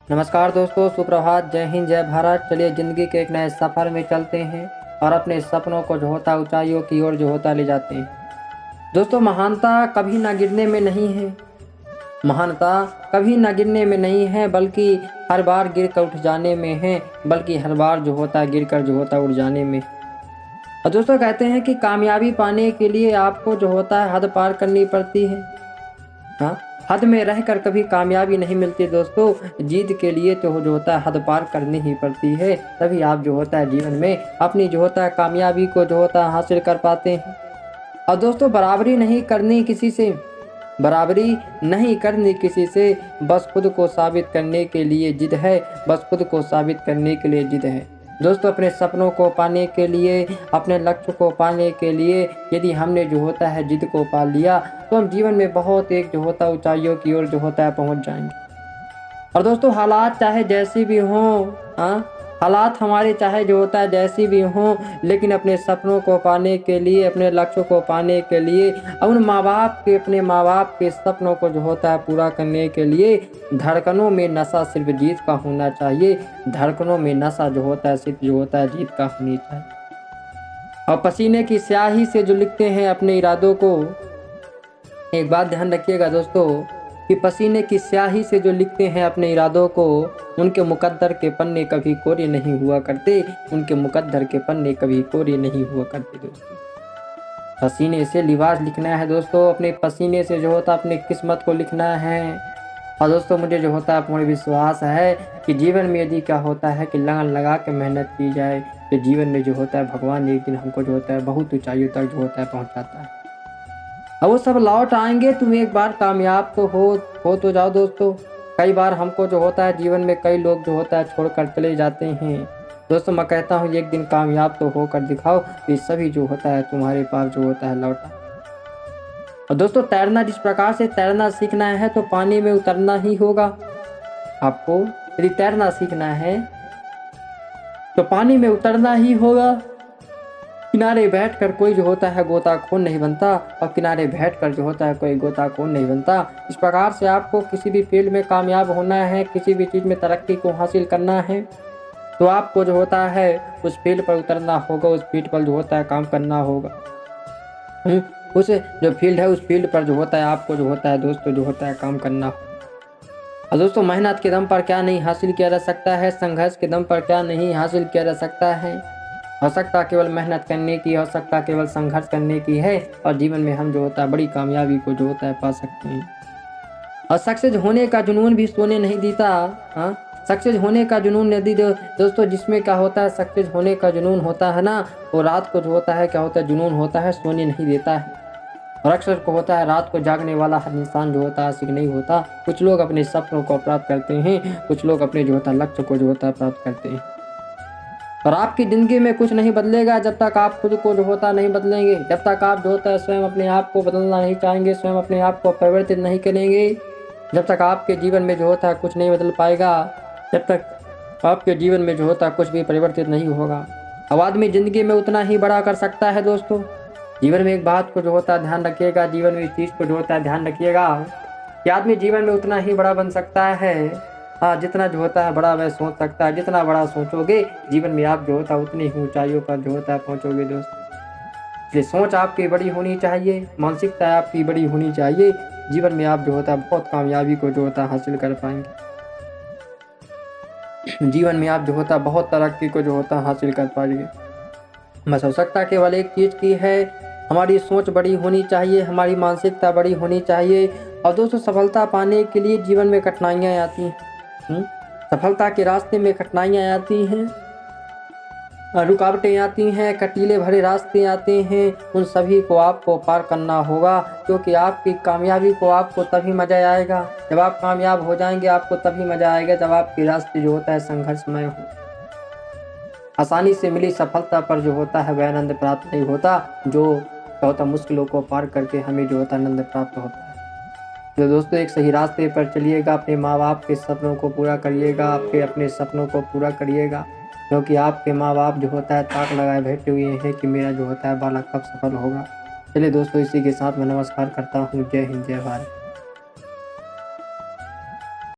नमस्कार दोस्तों, सुप्रभात, जय हिंद, जय भारत। चलिए ज़िंदगी के एक नए सफ़र में चलते हैं और अपने सपनों को जो होता है ऊंचाइयों की ओर जो होता ले जाते हैं। दोस्तों, महानता कभी ना गिरने में नहीं है। महानता कभी ना गिरने में नहीं है, बल्कि हर बार गिर कर उठ जाने में है। बल्कि हर बार जो होता है गिर कर जो होता है उठ जाने में। और दोस्तों, कहते हैं कि कामयाबी पाने के लिए आपको जो होता है हद पार करनी पड़ती है। हाँ, हद में रहकर कभी कामयाबी नहीं मिलती दोस्तों। जीत के लिए तो जो होता है हद पार करनी ही पड़ती है, तभी आप जो होता है जीवन में अपनी जो होता है कामयाबी को जो होता है हासिल कर पाते हैं। और दोस्तों, बराबरी नहीं करनी किसी से, बराबरी नहीं करनी किसी से, बस खुद को साबित करने के लिए जिद है, बस खुद को साबित करने के लिए जिद है। दोस्तों, अपने सपनों को पाने के लिए, अपने लक्ष्य को पाने के लिए यदि हमने जो होता है जिद को पा लिया, तो हम जीवन में बहुत एक जो होता है ऊंचाइयों की ओर जो होता है पहुंच जाएंगे। और दोस्तों, हालात चाहे जैसी भी हों, हालात हमारे चाहे जो होता है जैसी भी हों, लेकिन अपने सपनों को पाने के लिए, अपने लक्ष्यों को पाने के लिए, अपने माँ बाप के सपनों को जो होता है पूरा करने के लिए धड़कनों में नशा सिर्फ जीत का होना चाहिए। धड़कनों में नशा जो होता है सिर्फ जो होता है जीत का होनी चाहिए। और पसीने की स्याही से जो लिखते हैं अपने इरादों को, एक बात ध्यान रखिएगा दोस्तों, कि पसीने की स्याही से जो लिखते हैं अपने इरादों को, उनके मुकद्दर के पन्ने कभी कोरे नहीं हुआ करते। उनके मुकद्दर के पन्ने कभी कोरे नहीं हुआ करते दोस्तों। पसीने से लिबास लिखना है दोस्तों, अपने पसीने से जो होता है अपनी किस्मत को लिखना है। और दोस्तों, मुझे जो होता है पूर्ण विश्वास है कि जीवन में यदि क्या होता है कि लगन लगा के मेहनत की जाए, तो जीवन में जो होता है भगवान एक दिन हमको जो होता है बहुत ऊंचाइयों तक जो होता है पहुँचाता है। अब वो सब लौट आएंगे, तुम एक बार कामयाब तो हो तो जाओ दोस्तों। कई बार हमको जो होता है जीवन में कई लोग जो होता है छोड़कर चले जाते हैं। दोस्तों, मैं कहता हूँ एक दिन कामयाब तो होकर दिखाओ, ये सभी जो होता है तुम्हारे पास जो होता है लौटा। और दोस्तों, तैरना जिस प्रकार से तैरना सीखना है तो पानी में उतरना ही होगा। आपको यदि तैरना सीखना है तो पानी में उतरना ही होगा। किनारे बैठकर कोई जो होता है गोताखोर नहीं बनता, और किनारे बैठकर जो होता है कोई गोताखोर नहीं बनता। इस प्रकार से आपको किसी भी फील्ड में कामयाब होना है, किसी भी चीज़ में तरक्की को हासिल करना है, तो आपको जो होता है उस फील्ड पर उतरना होगा, उस फील्ड पर जो होता है काम करना होगा। उस जो फील्ड है उस फील्ड पर जो होता है आपको जो होता है दोस्तों जो होता है काम करना होगा। और दोस्तों, मेहनत के दम पर क्या नहीं हासिल किया जा सकता है, संघर्ष के दम पर क्या नहीं हासिल किया जा सकता है। आवश्यकता केवल मेहनत करने की, आवश्यकता केवल संघर्ष करने की है, और जीवन में हम जो होता है बड़ी कामयाबी को जो होता है पा सकते हैं। और सक्सेस होने का जुनून भी सोने नहीं देता। सक्सेस होने का जुनून यदि दोस्तों जिसमें क्या होता है सक्सेस होने का जुनून होता है ना, वो रात को जो होता है क्या होता है जुनून होता है, सोने नहीं देता है। और अक्सर को होता है रात को जागने वाला हर इंसान जो होता है आशिक नहीं होता। कुछ लोग अपने सपनों को प्राप्त करते हैं, कुछ लोग अपने जो होता है लक्ष्य को जो होता है प्राप्त करते हैं। और आपकी ज़िंदगी में कुछ नहीं बदलेगा जब तक आप खुद को जो होता नहीं बदलेंगे, जब तक आप जो होता है स्वयं अपने आप को बदलना नहीं चाहेंगे, स्वयं अपने आप को परिवर्तित नहीं करेंगे, जब तक आपके जीवन में जो होता है कुछ नहीं बदल पाएगा, जब तक आपके जीवन में जो होता है कुछ भी परिवर्तित नहीं होगा। अब आदमी ज़िंदगी में उतना ही बड़ा कर सकता है दोस्तों। जीवन में एक बात को जो होता है ध्यान रखिएगा, जीवन में इस चीज़ को जो होता है ध्यान रखिएगा कि आदमी जीवन में उतना ही बड़ा बन सकता है, जितना जो होता है बड़ा वह सोच सकता है। जितना बड़ा सोचोगे जीवन में आप जो होता है उतनी ही ऊंचाइयों पर जो होता है पहुंचोगे दोस्तों। इसलिए सोच आपकी बड़ी होनी चाहिए, मानसिकता आपकी बड़ी होनी चाहिए। जीवन में आप जो होता है बहुत कामयाबी को जो होता है हासिल कर पाएंगे। जीवन में आप जो होता है बहुत तरक्की को जो होता है हासिल कर पाएंगे। बस आवश्यकता केवल एक चीज़ की है, हमारी सोच बड़ी होनी चाहिए, हमारी मानसिकता बड़ी होनी चाहिए। और दोस्तों, सफलता पाने के लिए जीवन में कठिनाइयाँ आती हैं। सफलता के रास्ते में कठिनाइयाँ आती हैं, रुकावटें आती हैं, कटीले भरे रास्ते आते हैं। उन सभी को आपको पार करना होगा, क्योंकि आपकी कामयाबी को आपको तभी मज़ा आएगा जब आप कामयाब हो जाएंगे। आपको तभी मज़ा आएगा जब आपके रास्ते जो होता है संघर्षमय हो। आसानी से मिली सफलता पर जो होता है वह आनंद प्राप्त नहीं होता, जो होता मुश्किलों को पार करके हमें जो होता है आनंद प्राप्त होता है। तो दोस्तों, एक सही रास्ते पर चलिएगा, अपने माँ बाप के सपनों को पूरा करिएगा, आपके अपने सपनों को पूरा करिएगा, क्योंकि आपके माँ बाप जो होता है ताक लगाए बैठे हुए हैं कि मेरा जो होता है बालक कब सफल होगा। चलिए दोस्तों, इसी के साथ मैं नमस्कार करता हूँ। जय हिंद, जय भारत।